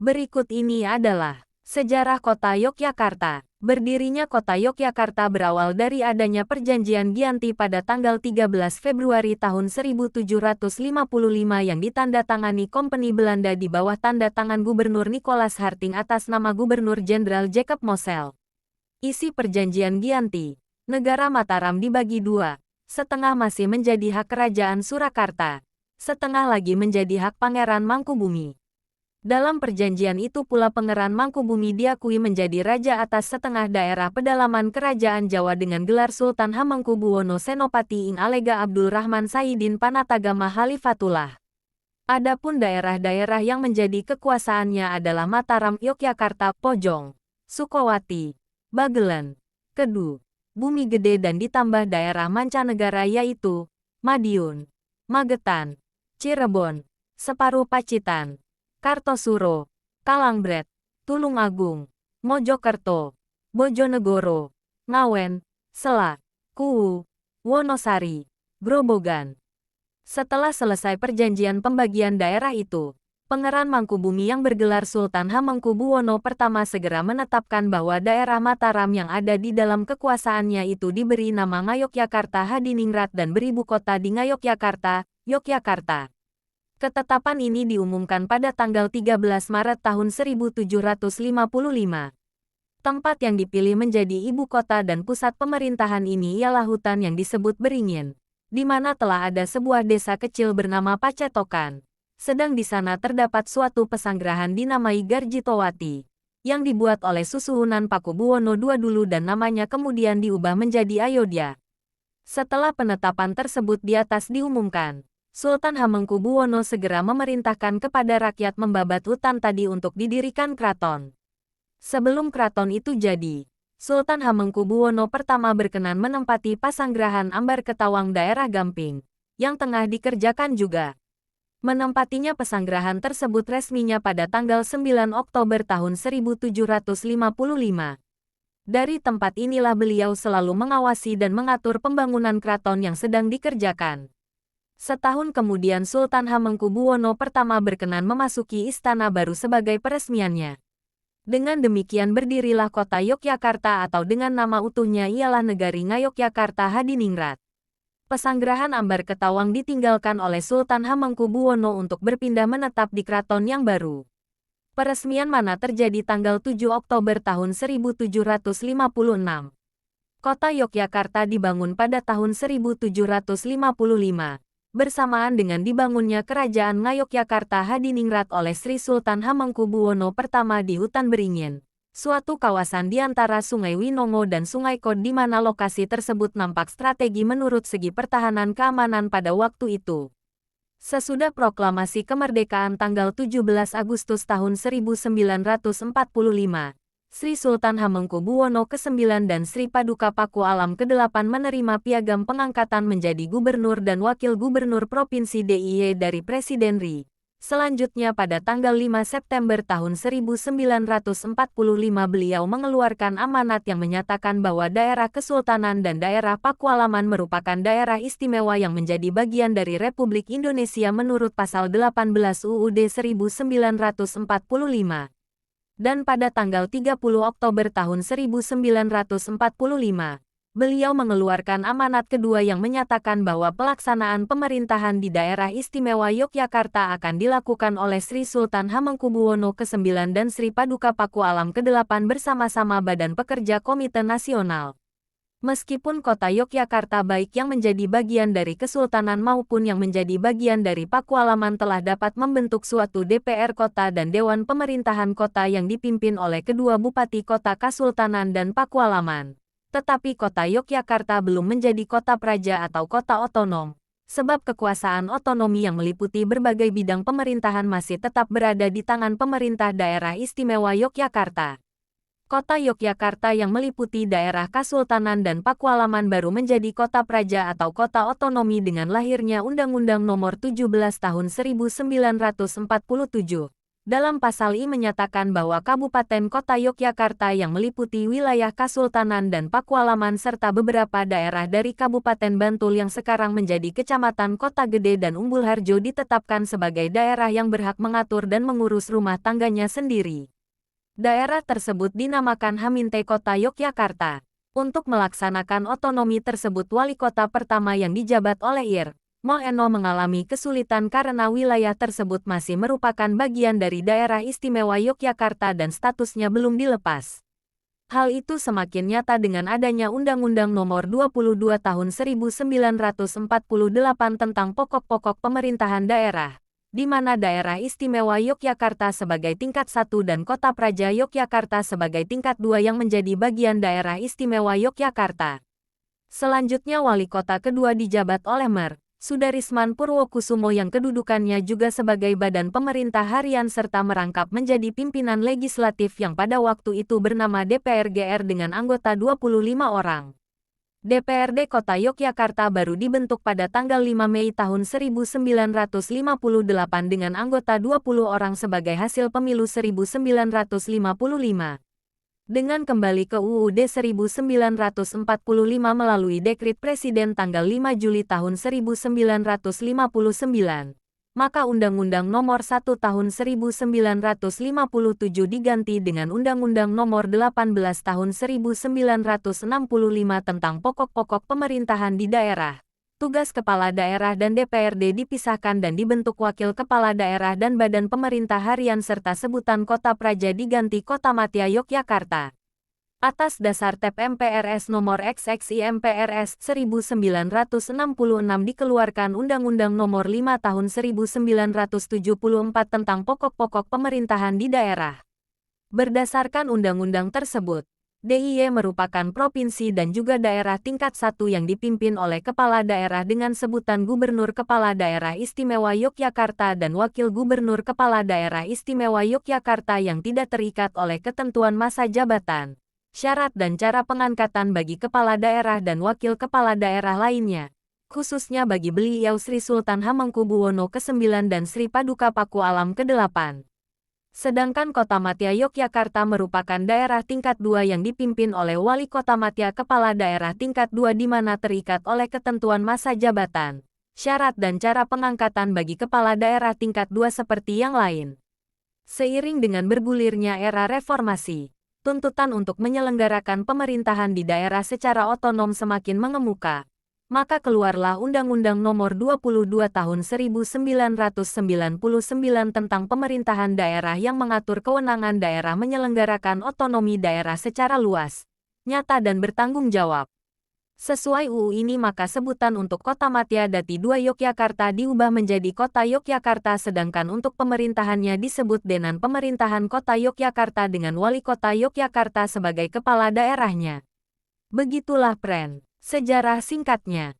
Berikut ini adalah sejarah kota Yogyakarta. Berdirinya kota Yogyakarta berawal dari adanya perjanjian Giyanti pada tanggal 13 Februari tahun 1755 yang ditandatangani Kompeni Belanda di bawah tanda tangan Gubernur Nicolas Harting atas nama Gubernur Jenderal Jacob Mossel. Isi perjanjian Giyanti, negara Mataram dibagi dua, setengah masih menjadi hak Kerajaan Surakarta, setengah lagi menjadi hak Pangeran Mangkubumi. Dalam perjanjian itu pula Pangeran Mangkubumi diakui menjadi raja atas setengah daerah pedalaman Kerajaan Jawa dengan gelar Sultan Hamengkubuwono Senopati ing Alega Abdul Rahman Sayyidin Panatagama Khalifatullah. Adapun daerah-daerah yang menjadi kekuasaannya adalah Mataram, Yogyakarta, Pojong, Sukowati, Bagelen, Kedu, Bumi Gede dan ditambah daerah mancanegara yaitu Madiun, Magetan, Cirebon, separuh Pacitan, Kartosuro, Kalangbret, Tulungagung, Mojokerto, Bojonegoro, Ngawen, Sela, Kuwu, Wonosari, Grobogan. Setelah selesai perjanjian pembagian daerah itu, Pangeran Mangkubumi yang bergelar Sultan Hamengkubuwono I segera menetapkan bahwa daerah Mataram yang ada di dalam kekuasaannya itu diberi nama Ngayogyakarta Hadiningrat dan beribu kota di Ngayogyakarta, Yogyakarta. Ketetapan ini diumumkan pada tanggal 13 Maret tahun 1755. Tempat yang dipilih menjadi ibu kota dan pusat pemerintahan ini ialah hutan yang disebut Beringin, di mana telah ada sebuah desa kecil bernama Pacetokan. Sedang di sana terdapat suatu pesanggerahan dinamai Garjitowati, yang dibuat oleh Susuhunan Pakubuwono II dulu dan namanya kemudian diubah menjadi Ayodhya. Setelah penetapan tersebut di atas diumumkan, Sultan Hamengkubuwono segera memerintahkan kepada rakyat membabat hutan tadi untuk didirikan keraton. Sebelum keraton itu jadi, Sultan Hamengkubuwono I berkenan menempati pasanggerahan Ambar Ketawang daerah Gamping, yang tengah dikerjakan juga. Menempatinya pasanggerahan tersebut resminya pada tanggal 9 Oktober tahun 1755. Dari tempat inilah beliau selalu mengawasi dan mengatur pembangunan keraton yang sedang dikerjakan. Setahun kemudian Sultan Hamengkubuwono I berkenan memasuki istana baru sebagai peresmiannya. Dengan demikian berdirilah kota Yogyakarta atau dengan nama utuhnya ialah Negari Ngayogyakarta Hadiningrat. Pasanggerahan Ambar Ketawang ditinggalkan oleh Sultan Hamengkubuwono untuk berpindah menetap di keraton yang baru. Peresmian mana terjadi tanggal 7 Oktober tahun 1756. Kota Yogyakarta dibangun pada tahun 1755. Bersamaan dengan dibangunnya Kerajaan Ngayogyakarta Hadiningrat oleh Sri Sultan Hamengkubuwono I di Hutan Beringin, suatu kawasan di antara Sungai Winongo dan Sungai Kod di mana lokasi tersebut nampak strategi menurut segi pertahanan keamanan pada waktu itu. Sesudah proklamasi kemerdekaan tanggal 17 Agustus tahun 1945, Sri Sultan Hamengkubuwono ke-9 dan Sri Paduka Paku Alam ke-8 menerima piagam pengangkatan menjadi gubernur dan wakil gubernur Provinsi DIY dari Presiden RI. Selanjutnya pada tanggal 5 September tahun 1945 beliau mengeluarkan amanat yang menyatakan bahwa daerah Kesultanan dan daerah Pakualaman merupakan daerah istimewa yang menjadi bagian dari Republik Indonesia menurut pasal 18 UUD 1945. Dan pada tanggal 30 Oktober tahun 1945, beliau mengeluarkan amanat kedua yang menyatakan bahwa pelaksanaan pemerintahan di daerah istimewa Yogyakarta akan dilakukan oleh Sri Sultan Hamengkubuwono ke-9 dan Sri Paduka Paku Alam ke-8 bersama-sama Badan Pekerja Komite Nasional. Meskipun kota Yogyakarta baik yang menjadi bagian dari Kesultanan maupun yang menjadi bagian dari Pakualaman telah dapat membentuk suatu DPR kota dan Dewan Pemerintahan Kota yang dipimpin oleh kedua Bupati Kota Kasultanan dan Pakualaman. Tetapi kota Yogyakarta belum menjadi kota praja atau kota otonom, sebab kekuasaan otonomi yang meliputi berbagai bidang pemerintahan masih tetap berada di tangan pemerintah daerah istimewa Yogyakarta. Kota Yogyakarta yang meliputi daerah Kasultanan dan Pakualaman baru menjadi kota praja atau kota otonomi dengan lahirnya Undang-Undang Nomor 17 Tahun 1947. Dalam pasal I menyatakan bahwa Kabupaten Kota Yogyakarta yang meliputi wilayah Kasultanan dan Pakualaman serta beberapa daerah dari Kabupaten Bantul yang sekarang menjadi Kecamatan Kota Gede dan Umbul Harjo ditetapkan sebagai daerah yang berhak mengatur dan mengurus rumah tangganya sendiri. Daerah tersebut dinamakan Haminte Kota Yogyakarta. Untuk melaksanakan otonomi tersebut wali kota pertama yang dijabat oleh Ir. Moeno mengalami kesulitan karena wilayah tersebut masih merupakan bagian dari daerah istimewa Yogyakarta dan statusnya belum dilepas. Hal itu semakin nyata dengan adanya Undang-Undang Nomor 22 Tahun 1948 tentang pokok-pokok pemerintahan daerah, di mana daerah istimewa Yogyakarta sebagai tingkat 1 dan Kota Praja Yogyakarta sebagai tingkat 2 yang menjadi bagian daerah istimewa Yogyakarta. Selanjutnya wali kota kedua dijabat oleh Mer. Sudarisman Purwokusumo yang kedudukannya juga sebagai badan pemerintah harian serta merangkap menjadi pimpinan legislatif yang pada waktu itu bernama DPR-GR dengan anggota 25 orang. DPRD Kota Yogyakarta baru dibentuk pada tanggal 5 Mei tahun 1958 dengan anggota 20 orang sebagai hasil pemilu 1955. Dengan kembali ke UUD 1945 melalui Dekrit Presiden tanggal 5 Juli tahun 1959, maka Undang-Undang Nomor 1 Tahun 1957 diganti dengan Undang-Undang Nomor 18 Tahun 1965 tentang pokok-pokok pemerintahan di daerah. Tugas Kepala Daerah dan DPRD dipisahkan dan dibentuk Wakil Kepala Daerah dan Badan Pemerintah Harian serta sebutan Kota Praja diganti Kota Madya Yogyakarta. Atas dasar TEP MPRS Nomor XXI MPRS 1966 dikeluarkan Undang-Undang Nomor 5 Tahun 1974 tentang pokok-pokok pemerintahan di daerah. Berdasarkan undang-undang tersebut, DIY merupakan provinsi dan juga daerah tingkat 1 yang dipimpin oleh Kepala Daerah dengan sebutan Gubernur Kepala Daerah Istimewa Yogyakarta dan Wakil Gubernur Kepala Daerah Istimewa Yogyakarta yang tidak terikat oleh ketentuan masa jabatan, syarat dan cara pengangkatan bagi Kepala Daerah dan Wakil Kepala Daerah lainnya, khususnya bagi beliau Sri Sultan Hamengkubuwono ke-9 dan Sri Paduka Pakualam ke-8. Sedangkan Kota Madya Yogyakarta merupakan daerah tingkat 2 yang dipimpin oleh Wali Kota Madya Kepala Daerah tingkat 2 di mana terikat oleh ketentuan masa jabatan, syarat dan cara pengangkatan bagi Kepala Daerah tingkat 2 seperti yang lain. Seiring dengan bergulirnya era reformasi, tuntutan untuk menyelenggarakan pemerintahan di daerah secara otonom semakin mengemuka. Maka keluarlah Undang-Undang Nomor 22 Tahun 1999 tentang pemerintahan daerah yang mengatur kewenangan daerah menyelenggarakan otonomi daerah secara luas, nyata dan bertanggung jawab. Sesuai UU ini maka sebutan untuk Kota Madya Dati 2 Yogyakarta diubah menjadi Kota Yogyakarta sedangkan untuk pemerintahannya disebut Denan Pemerintahan Kota Yogyakarta dengan Wali Kota Yogyakarta sebagai kepala daerahnya. Begitulah sejarah singkatnya.